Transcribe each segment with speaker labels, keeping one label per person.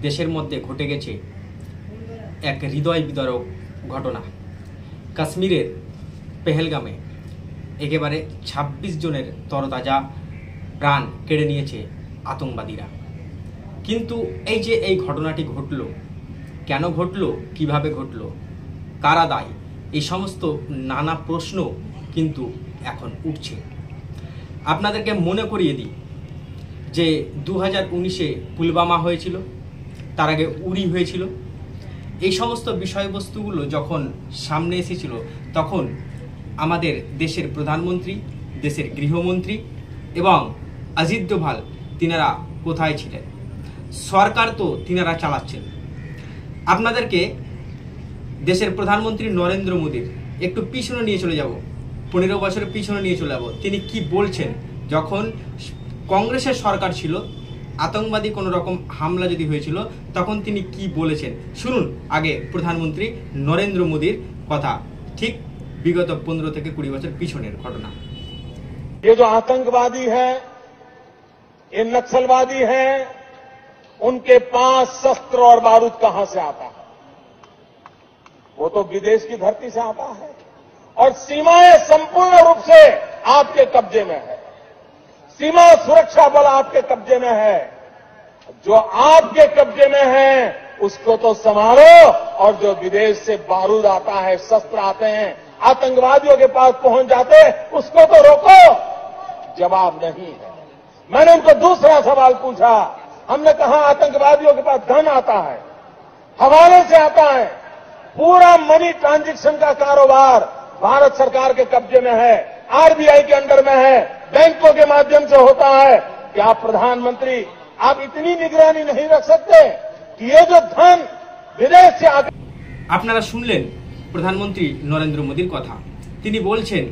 Speaker 1: দেশের মধ্যে ঘটে গেছে এক হৃদয় বিদারক ঘটনা। কাশ্মীরের পেহেলগামে একেবারে ২৬ জনের তরতাজা প্রাণ কেড়ে নিয়েছে আতঙ্কবাদীরা। কিন্তু এই যে এই ঘটনাটি ঘটল, কেন ঘটল, কিভাবে ঘটল, কারা দায়ী, এই সমস্ত নানা প্রশ্ন কিন্তু এখন উঠছে। আপনাদেরকে মনে করিয়ে দিই যে 2019-এ পুলওয়ামা হয়েছিল, তার আগে উরি হয়েছিল। এই সমস্ত বিষয়বস্তুগুলো যখন সামনে এসেছিল তখন আমাদের দেশের প্রধানমন্ত্রী, দেশের গৃহমন্ত্রী এবং অজিত ডোভাল তিনারা কোথায় ছিলেন? সরকার তো তিনারা চালাচ্ছেন। আপনাদেরকে দেশের প্রধানমন্ত্রী নরেন্দ্র মোদীর একটু পিছনে নিয়ে চলে যাব, 15 বছরের পিছনে নিয়ে চলে যাব। তিনি কি বলছেন যখন কংগ্রেসের সরকার ছিল, আতঙ্কবাদী কোনো রকম হামলা যদি হয়েছিল তখন তিনি কি বলেছেন শুনুন। আগে প্রধানমন্ত্রী নরেন্দ্র মোদীর কথা, ঠিক বিগত 15 থেকে 20 বছর পিছনের ঘটনা।
Speaker 2: ये जो आतंकवादी है, ये नक्सलवादी है, उनके पास शस्त्र और बारूद कहां से आता है? वो तो विदेश की धरती से आता है और सीमाएं संपूर्ण रूप से आपके कब्जे में है। सीमा सुरक्षा बल आपके कब्जे में है। जो आपके कब्जे में है उसको तो संभालो, और जो विदेश से बारूद आता है, शस्त्र आते हैं, आतंकवादियों के पास पहुंच जाते, उसको तो रोको। जवाब नहीं है। मैंने उनको दूसरा सवाल पूछा। हमने कहा आतंकवादियों के पास धन आता है, हवाले से आता है, पूरा मनी ट्रांजैक्शन का कारोबार भारत सरकार के कब्जे में है, आरबीआई के अंडर में है, बैंकों के माध्यम से होता है। क्या प्रधानमंत्री आप इतनी निगरानी नहीं रख सकते कि ये जो धन विदेश से आकर?
Speaker 1: আপনারা শুনলেন প্রধানমন্ত্রী নরেন্দ্র মোদীর কথা। তিনি বলছেন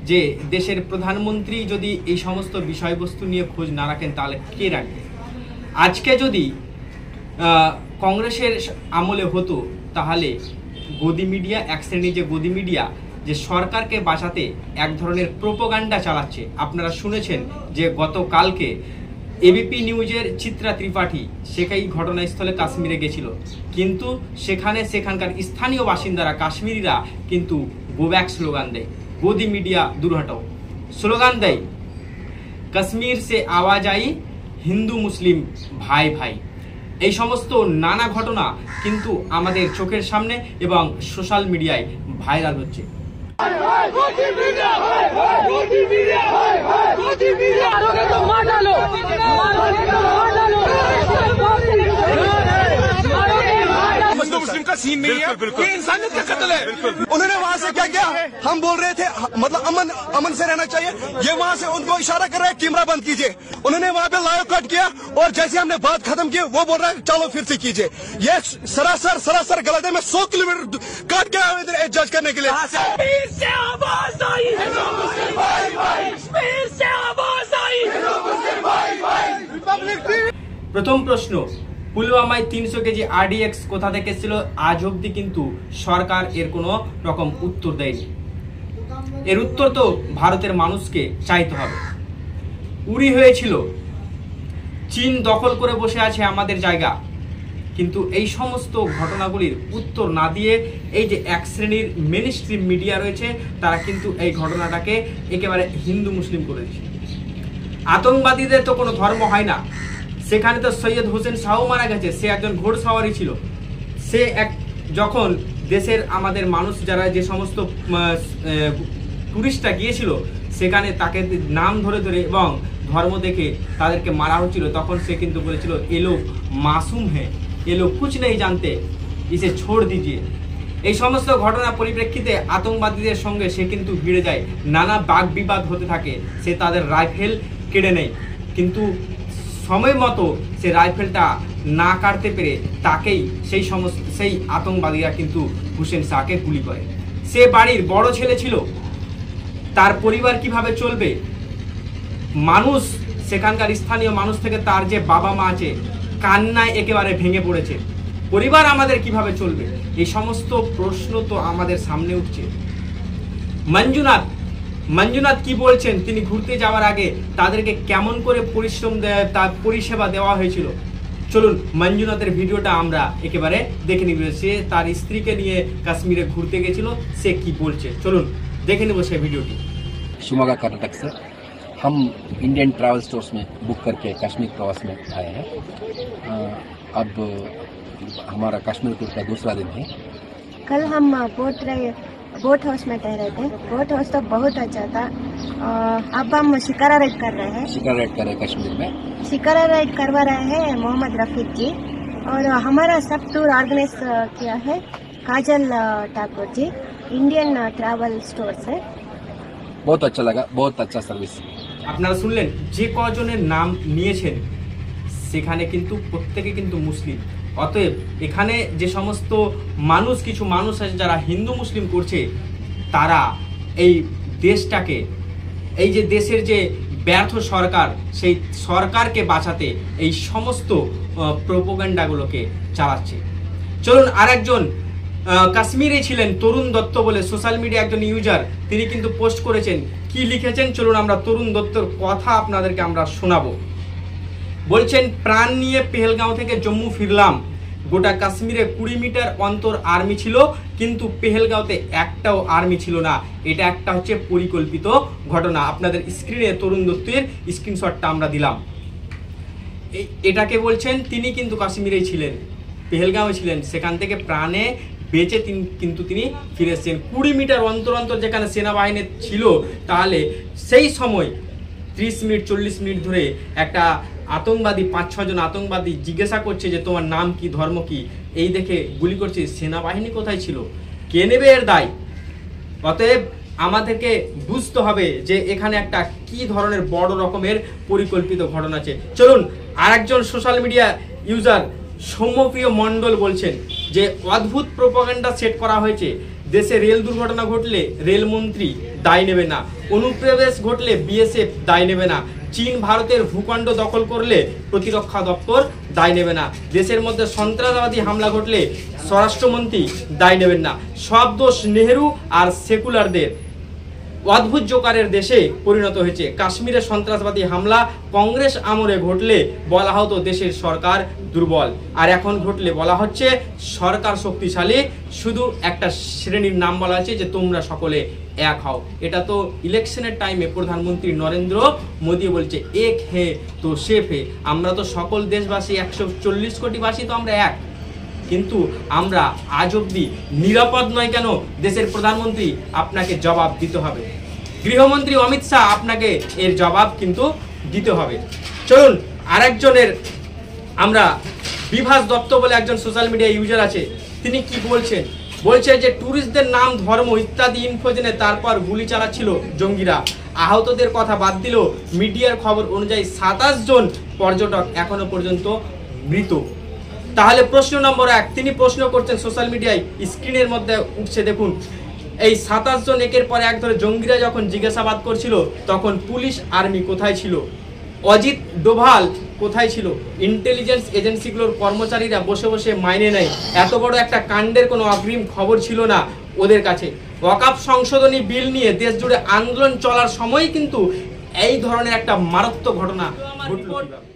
Speaker 1: যে দেশের প্রধানমন্ত্রী যদি এই সমস্ত বিষয়বস্তু নিয়ে খোঁজ না রাখেন তাহলে কে রাখবে? আজকে যদি কংগ্রেসের আমলে হতো তাহলে গদি মিডিয়া, এক শ্রেণীর যে গদি মিডিয়া যে সরকারকে বাঁচাতে এক ধরনের প্রোপাগান্ডা চালাচ্ছে। আপনারা শুনেছেন যে গতকালকে এবিপি নিউজের চিত্রা ত্রিপাঠী সেই ঘটনাস্থলে কাশ্মীরে গেছিল, কিন্তু সেখানকার স্থানীয় বাসিন্দারা, কাশ্মীরিরা কিন্তু গো ব্যাক স্লোগান দেয়। গদি মিডিয়া দূর হটাও স্লোগান দেয়, কাশ্মীর সে আওয়াজ আই, হিন্দু মুসলিম ভাই ভাই। এই সমস্ত নানা ঘটনা কিন্তু আমাদের চোখের সামনে এবং সোশ্যাল মিডিয়ায় ভাইরাল হচ্ছে।
Speaker 3: हिंदू मुस्लिम का सीन नहीं है, ये इंसानियत का कत्ल है। उन्होंने वहाँ से क्या किया? हम बोल रहे थे मतलब अमन से रहना चाहिए, ये वहाँ से उनको इशारा कर रहे हैं कैमरा बंद कीजिए। उन्होंने वहाँ पे लाइव कट किया और जैसे हमने बात खत्म की वो बोल रहा है चलो फिर से कीजिए। ये सरासर गलत है। मैं 100 किलोमीटर काट के आया इधर जज करने के लिए।
Speaker 1: প্রথম প্রশ্ন, পুলওয়ামায় 300 কেজি আরডিএক্স কোথা থেকে ছিল? আজ অবধি কিন্তু সরকার এর কোনো রকম উত্তর দেয়নি। এর উত্তর তো ভারতের মানুষকে চাইতে হবে। উরি হয়েছিল, চীন দখল করে বসে আছে আমাদের জায়গা, কিন্তু এই সমস্ত ঘটনাগুলির উত্তর না দিয়ে এই যে এক শ্রেণীর মেইনস্ট্রিম মিডিয়া রয়েছে তারা কিন্তু এই ঘটনাটাকে একেবারে হিন্দু মুসলিম করে দিচ্ছে। আতঙ্কবাদীদের তো কোনো ধর্ম হয় না। সেখানে তো সৈয়দ হোসেন শাহ মারা গেছে, সে একজন ঘোড়সওয়ারি ছিল। সে যখন দেশের আমাদের মানুষ যারা যে সমস্ত টুরিস্টরা গিয়েছিল সেখানে তাকে নাম ধরে ধরে এবং ধর্ম দেখে তাদেরকে মারা হচ্ছিল, তখন সে কিন্তু বলেছিল এ লোক মাসুম হ্যাঁ, এ লোক কুছ নেই জানতে, ইসে ছোড় দিজিয়ে। এই সমস্ত ঘটনার পরিপ্রেক্ষিতে আতঙ্কবাদীদের সঙ্গে সে কিন্তু ভিড়ে যায়, নানা বাগ বিবাদ হতে থাকে। সে তাদের রাইফেল কেড়ে নেয়, কিন্তু সময় মতো সে রাইফেলটা না কাটতে পেরে তাকেই সেই আতঙ্কবাদীরা কিন্তু হুসেন শাহকে গুলি করে। সে বাড়ির বড় ছেলে ছিল, তার পরিবার কিভাবে চলবে? মানুষ, সেখানকার স্থানীয় মানুষ থেকে তার যে বাবা মা আছে কান্নায় একেবারে ভেঙে পড়েছে। পরিবার আমাদের কিভাবে চলবে? এই সমস্ত প্রশ্ন তো আমাদের সামনে উঠছে। মঞ্জুনাথ কি বলছেন? তিনি ঘুরতে যাওয়ার আগে তাদেরকে কেমন করে পরিশ্রম পরিষেবা দেওয়া হয়েছিল, চলুন মঞ্জুনাথের ভিডিওটা আমরা একেবারে দেখে নিব। সে তার স্ত্রীকে নিয়ে কাশ্মীরে ঘুরতে গেছিল, সে কি বলছে চলুন দেখে নেব সেই ভিডিওটি।
Speaker 4: शिमोगा कर्नाटक से हम इंडियन ट्रैवल स्टोर्स में बुक करके कश्मीर प्रवास में आए हैं। अब हमारा कश्मीर टूर का दूसरा दिन है।
Speaker 5: कल हम बोट हाउस में ठहरे थे। बोट हाउस तो बहुत अच्छा था। अब हम शिकारा राइड कर रहे हैं।
Speaker 4: शिकार राइड कर रहे हैं कश्मीर में।
Speaker 5: शिकारा राइड करवा रहे हैं मोहम्मद रफीक जी, और हमारा सब टूर ऑर्गेनाइज किया है काजल Thakur ji, Indian travel store से।
Speaker 4: बहुत अच्छा लगा, बहुत अच्छा सर्विस।
Speaker 1: আপনারা শুনলেন যে কজনের নাম নিয়েছেন সেখানে কিন্তু প্রত্যেকে কিন্তু মুসলিম। অতএব এখানে যে সমস্ত মানুষ, কিছু মানুষ আছে যারা হিন্দু মুসলিম করছে, তারা এই দেশটাকে, এই যে দেশের যে ব্যর্থ সরকার, সেই সরকারকে বাঁচাতে এই সমস্ত প্রোপাগান্ডাগুলোকে চালাচ্ছে। চলুন আরেকজন কাশ্মীরে ছিলেন তরুণ দত্ত বলে সোশ্যাল মিডিয়া একজন ইউজার, তিনি কিন্তু পোস্ট করেছেন। কি লিখেছেন চলুন আমরা তরুণ দত্তর কথা আপনাদেরকে আমরা শোনাবো। বলছেন, প্রাণ নিয়ে পেহেলগাঁও থেকে জম্মু ফিরলাম। গোটা কাশ্মীরে 20 মিটার অন্তর আর্মি ছিল, কিন্তু পেহেলগাঁওতে একটাও আর্মি ছিল না। এটা একটা হচ্ছে পরিকল্পিত ঘটনা। আপনাদের স্ক্রিনে তরুণ দত্তের স্ক্রিনশটটা আমরা দিলাম। এটাকে বলছেন তিনি কিন্তু কাশ্মীরেই ছিলেন, পেহেলগাঁওয়ে ছিলেন, সেখান থেকে প্রাণে বেঁচে কিন্তু তিনি ফিরে এসেছেন। 20 মিটার অন্তর অন্তর যেখানে সেনাবাহিনী ছিল, তাহলে সেই সময় 30 মিনিট 40 মিনিট ধরে একটা আতঙ্কবাদী, 5-6 জন আতঙ্কবাদী জিজ্ঞাসা করছে যে তোমার নাম কি, ধর্ম কি, এই দেখে গুলি করছে। সেনাবাহিনী কোথায় ছিল? কে নেবে এর দায়? অতএব আমাদেরকে বুঝতে হবে যে এখানে একটা কি ধরনের বড় রকমের পরিকল্পিত ঘটনা আছে। চলুন আরেকজন সোশ্যাল মিডিয়া ইউজার সৌম্যপ্রিয় মণ্ডল বলছেন যে অদ্ভুত প্রোপাগান্ডা সেট করা হয়েছে। দেশে রেল দুর্ঘটনা ঘটলে রেলমন্ত্রী দায় নেবে না, অনুপ্রবেশ ঘটলে বিএসএফ দায় নেবে না, চীন ভারতের ভূখণ্ড দখল করলে প্রতিরক্ষা দপ্তর দায় নেবে না, দেশের মধ্যে সন্ত্রাসবাদী হামলা ঘটলে স্বরাষ্ট্রমন্ত্রী দায় নেবেন না, সব দোষ নেহেরু আর সেকুলারদের। অদ্ভুত জোকারের দেশে পরিণত হয়েছে। কাশ্মীরে সন্ত্রাসবাদী হামলা কংগ্রেস আমলে ঘটলে বলা হতো দেশের সরকার দুর্বল, আর এখন ঘটলে বলা হচ্ছে সরকার শক্তিশালী। শুধু একটা শ্রেণীর নাম বলা হচ্ছে যে তোমরা সকলে এক হও। এটা তো ইলেকশনের টাইমে প্রধানমন্ত্রী নরেন্দ্র মোদী বলছে এক হে তো সেফ হে। আমরা তো সকল দেশবাসী 140 কোটিবাসী তো আমরা এক, কিন্তু আমরা আজ অব্দি নিরাপদ নয় কেন? দেশের প্রধানমন্ত্রী, আপনাকে জবাব দিতে হবে। গৃহমন্ত্রী অমিত শাহ, আপনাকে এর জবাব কিন্তু দিতে হবে। চলুন আরেকজনের আমরা বিভাস দত্ত বলে একজন সোশ্যাল মিডিয়া ইউজার আছে, তিনি কি বলছেন? বলছে যে ট্যুরিস্টদের নাম, ধর্ম ইত্যাদি ইনফো জেনে তারপর গুলি চালাচ্ছিল জঙ্গিরা। আহতদের কথা বাদ দিল, মিডিয়ার খবর অনুযায়ী 27 জন পর্যটক এখনো পর্যন্ত মৃত। তাহলে প্রশ্ন নম্বর 1 তিনি প্রশ্ন করছেন সোশ্যাল মিডিয়ায়, স্ক্রিনের মধ্যে উঠছে দেখুন। এই 27 জন একের পর এক ধরে জঙ্গিরা যখন জিজ্ঞাসাবাদ করছিল, তখন পুলিশ আর্মি কোথায় ছিল? অজিত ডোভাল কোথায় ছিল? ইন্টেলিজেন্স এজেন্সিগুলোর কর্মচারীরা বসে বসে মাইনে নেয়। এত বড় একটা কাণ্ডের কোনো অগ্রিম খবর ছিল না ওদের কাছে। ওয়াকফ সংশোধনী বিল নিয়ে দেশ জুড়ে আন্দোলন চলার সময় কিন্তু এই ধরনের একটা মারাত্মক ঘটনা ঘটল।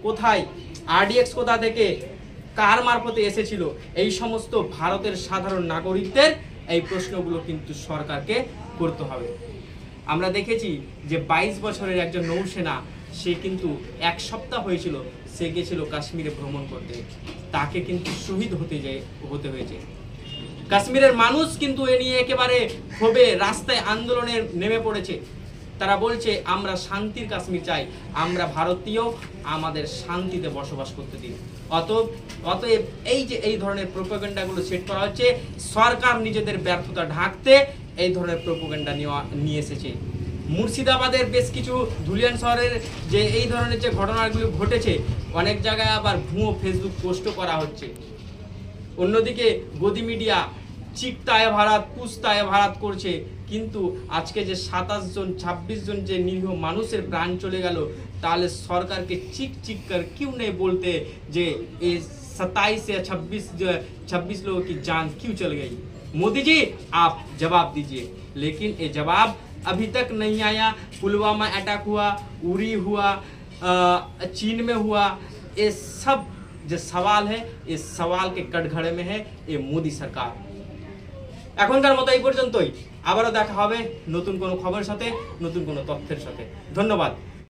Speaker 1: কোথায়? আরডিএক্স কোথা থেকে, কার মারফতে এসেছিল? এই সমস্ত ভারতের সাধারণ নাগরিকদের এই প্রশ্নগুলো কিন্তু সরকারকে করতে হবে। আমরা দেখেছি যে 22 বছরের একজন নৌসেনা, সে কিন্তু 1 সপ্তাহ হয়েছিল সে গেছিল কাশ্মীরে ভ্রমণ করতে, তাকে কিন্তু শহীদ হতে হয়েছে। কাশ্মীরের মানুষ কিন্তু এ নিয়ে একেবারে ক্ষোভে রাস্তায় আন্দোলনে নেমে পড়েছে। তারা বলছে আমরা শান্তির কাশ্মীর চাই, আমরা ভারতীয়, আমাদের শান্তিতে বসবাস করতে দিন। অতএব এই ধরনের প্রোপাগান্ডাগুলো সেট করা হচ্ছে, সরকার নিজেদের ব্যর্থতা ঢাকতে এই ধরনের প্রোপাগান্ডা নিয়ে এসেছে। মুর্শিদাবাদের বেশ কিছু ধুলিয়ান শহরের যে এই ধরনের যে ঘটনাগুলো ঘটেছে, অনেক জায়গায় আবার ভুয়ো ফেসবুক পোস্টও করা হচ্ছে। অন্যদিকে গদি মিডিয়া চিকতায় ভারত পুস্তায় ভারত করছে, কিন্তু আজকে যে 26 জন যে নিরীহ মানুষের প্রাণ চলে গেল, তাহলে সরকারকে চিক कर क्यों नहीं बोलते যে এই 27 या 26 लोगों की जान क्यों चल गई? मोदी जी आप जवाब दीजिए। लेकिन ये जवाब अभी तक नहीं आया। पुलवामा अटैक हुआ, उरी हुआ, चीन में हुआ, ये सब যে সওয়াল है এই সওয়ালকে কটঘড়ে में है ये মোদি সরকার। এখনকার মতো এই পর্যন্তই, আবারও দেখা হবে নতুন কোনো খবরের সাথে, নতুন কোনো তথ্যের সাথে। ধন্যবাদ।